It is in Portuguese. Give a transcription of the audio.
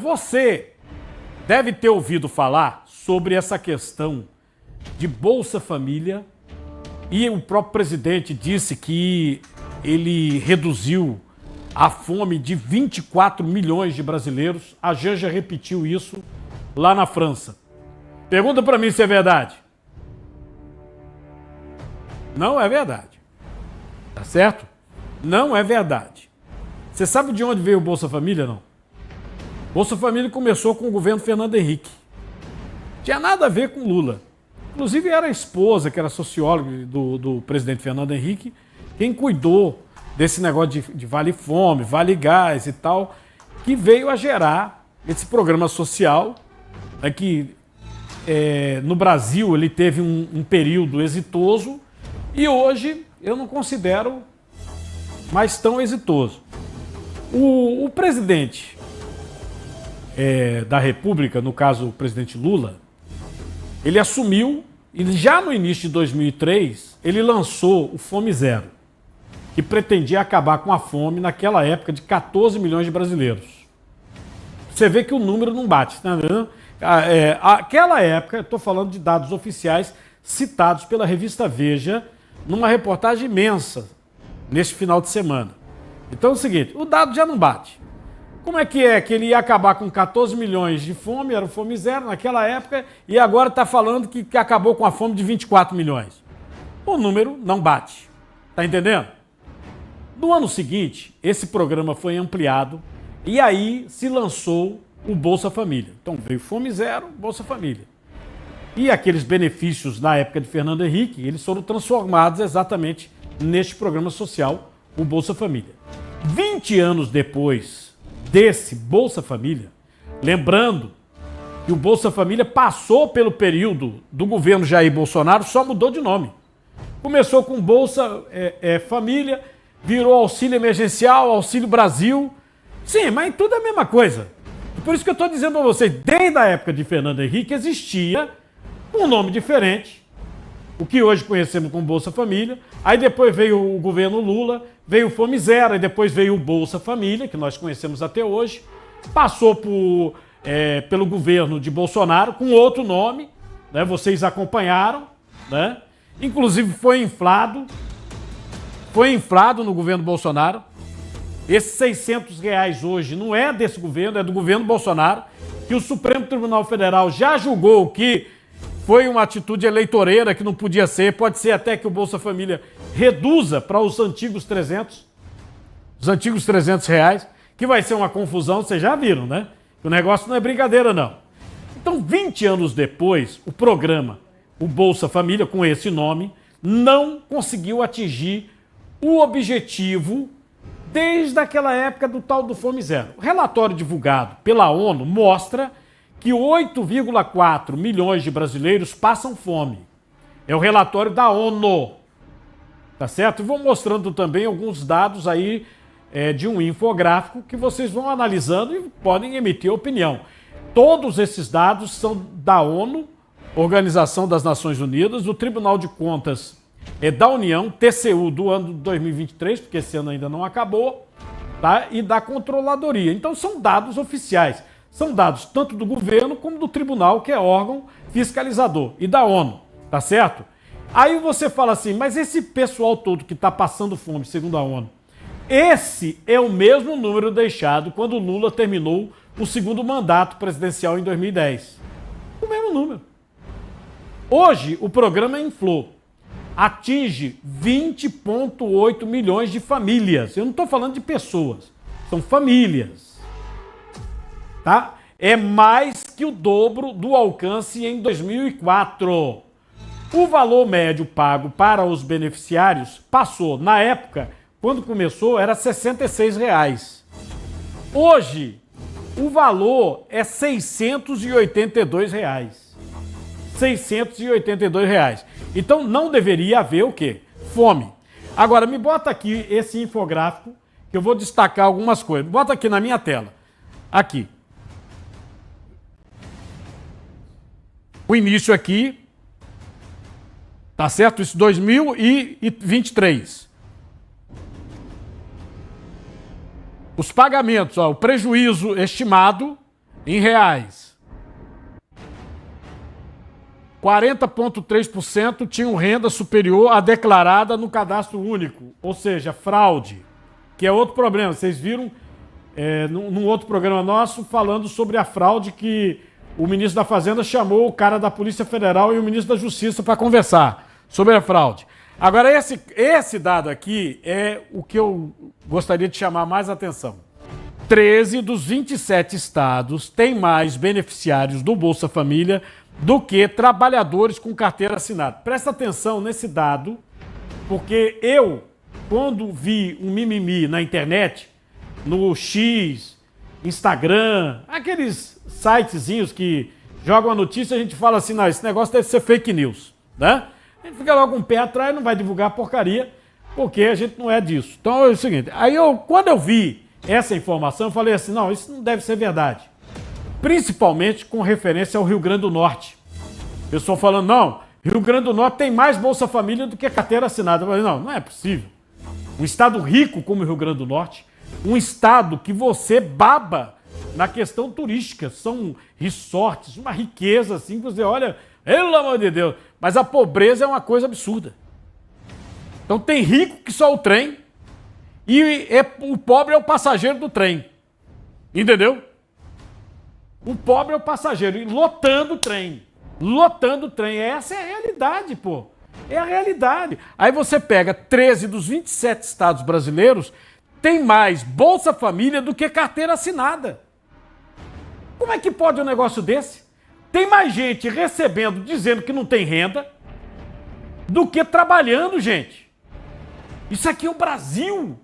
Você deve ter ouvido falar sobre essa questão de Bolsa Família e o próprio presidente disse que ele reduziu a fome de 24 milhões de brasileiros. A Janja repetiu isso lá na França. Pergunta para mim se é verdade. Não é verdade. Tá certo? Não é verdade. Você sabe de onde veio o Bolsa Família, não? Bolsa Família começou com o governo Fernando Henrique. Tinha nada a ver com Lula. Inclusive era a esposa, que era socióloga do presidente Fernando Henrique, quem cuidou desse negócio de Vale Fome, Vale Gás e tal, que veio a gerar esse programa social, né, que no Brasil ele teve um período exitoso e hoje eu não considero mais tão exitoso. O presidente da República, no caso o presidente Lula, ele assumiu e já no início de 2003 ele lançou o Fome Zero, que pretendia acabar com a fome naquela época de 14 milhões de brasileiros. Você vê que o número não bate, tá vendo? Aquela época, estou falando de dados oficiais citados pela revista Veja numa reportagem imensa neste final de semana. Então é o seguinte, o dado já não bate. Como é que ele ia acabar com 14 milhões de fome, era o Fome Zero naquela época, e agora está falando que acabou com a fome de 24 milhões? O número não bate. Está entendendo? No ano seguinte, esse programa foi ampliado e aí se lançou o Bolsa Família. Então veio Fome Zero, Bolsa Família. E aqueles benefícios na época de Fernando Henrique, eles foram transformados exatamente neste programa social, o Bolsa Família. 20 anos depois desse Bolsa Família, lembrando que o Bolsa Família passou pelo período do governo Jair Bolsonaro, só mudou de nome. Começou com Bolsa Família, virou Auxílio Emergencial, Auxílio Brasil. Sim, mas tudo é a mesma coisa. Por isso que eu estou dizendo a vocês, desde a época de Fernando Henrique existia um nome diferente, o que hoje conhecemos como Bolsa Família, aí depois veio o governo Lula, veio o Fome Zero, e depois veio o Bolsa Família, que nós conhecemos até hoje, passou pelo governo de Bolsonaro com outro nome, né? Vocês acompanharam, né? Inclusive foi inflado no governo Bolsonaro. Esses R$600 hoje não é desse governo, é do governo Bolsonaro, que o Supremo Tribunal Federal já julgou que foi uma atitude eleitoreira que não podia ser, pode ser até que o Bolsa Família reduza para os antigos 300, R$300, que vai ser uma confusão, vocês já viram, né? O negócio não é brincadeira, não. Então, 20 anos depois, o programa, o Bolsa Família, com esse nome, não conseguiu atingir o objetivo desde aquela época do tal do Fome Zero. O relatório divulgado pela ONU mostra que 8,4 milhões de brasileiros passam fome. É o relatório da ONU, tá certo? E vou mostrando também alguns dados aí de um infográfico que vocês vão analisando e podem emitir opinião. Todos esses dados são da ONU, Organização das Nações Unidas, do Tribunal de Contas da União, TCU do ano de 2023, porque esse ano ainda não acabou, tá? E da Controladoria. Então são dados oficiais. São dados tanto do governo como do tribunal, que é órgão fiscalizador, e da ONU, tá certo? Aí você fala assim, mas esse pessoal todo que está passando fome, segundo a ONU, esse é o mesmo número deixado quando Lula terminou o segundo mandato presidencial em 2010. O mesmo número. Hoje, o programa inflou. Atinge 20,8 milhões de famílias. Eu não estou falando de pessoas, são famílias. Tá? É mais que o dobro do alcance em 2004. O valor médio pago para os beneficiários passou, na época, quando começou, era R$66. Hoje, o valor é R$682. R$682. Então não deveria haver o quê? Fome. Agora, me bota aqui esse infográfico, que eu vou destacar algumas coisas. Bota aqui na minha tela. Aqui. O início aqui, tá certo? Isso 2023. Os pagamentos, ó, o prejuízo estimado Em reais, 40,3% tinham renda superior à declarada no cadastro único, ou seja, fraude, que é outro problema. Vocês viram num outro programa nosso falando sobre a fraude que o ministro da Fazenda chamou o cara da Polícia Federal e o ministro da Justiça para conversar sobre a fraude. Agora, esse dado aqui é o que eu gostaria de chamar mais atenção. 13 dos 27 estados têm mais beneficiários do Bolsa Família do que trabalhadores com carteira assinada. Presta atenção nesse dado, porque eu, quando vi um mimimi na internet, no X, Instagram, aqueles sitezinhos que jogam a notícia, a gente fala assim, não, esse negócio deve ser fake news, né? A gente fica logo um pé atrás, não vai divulgar porcaria, porque a gente não é disso. Então é o seguinte, quando eu vi essa informação, eu falei assim, não, isso não deve ser verdade. Principalmente com referência ao Rio Grande do Norte. O pessoal falando, não, Rio Grande do Norte tem mais Bolsa Família do que carteira assinada. Eu falei, não, não é possível. Um estado rico como o Rio Grande do Norte, um estado que você baba na questão turística, são resorts, uma riqueza assim, que você olha, pelo amor de Deus, mas a pobreza é uma coisa absurda. Então tem rico que só o trem e o pobre é o passageiro do trem. Entendeu? O pobre é o passageiro e lotando o trem. Lotando o trem. Essa é a realidade, pô. É a realidade. Aí você pega 13 dos 27 estados brasileiros, tem mais Bolsa Família do que carteira assinada. Como é que pode um negócio desse? Tem mais gente recebendo, dizendo que não tem renda, do que trabalhando, gente. Isso aqui é o Brasil.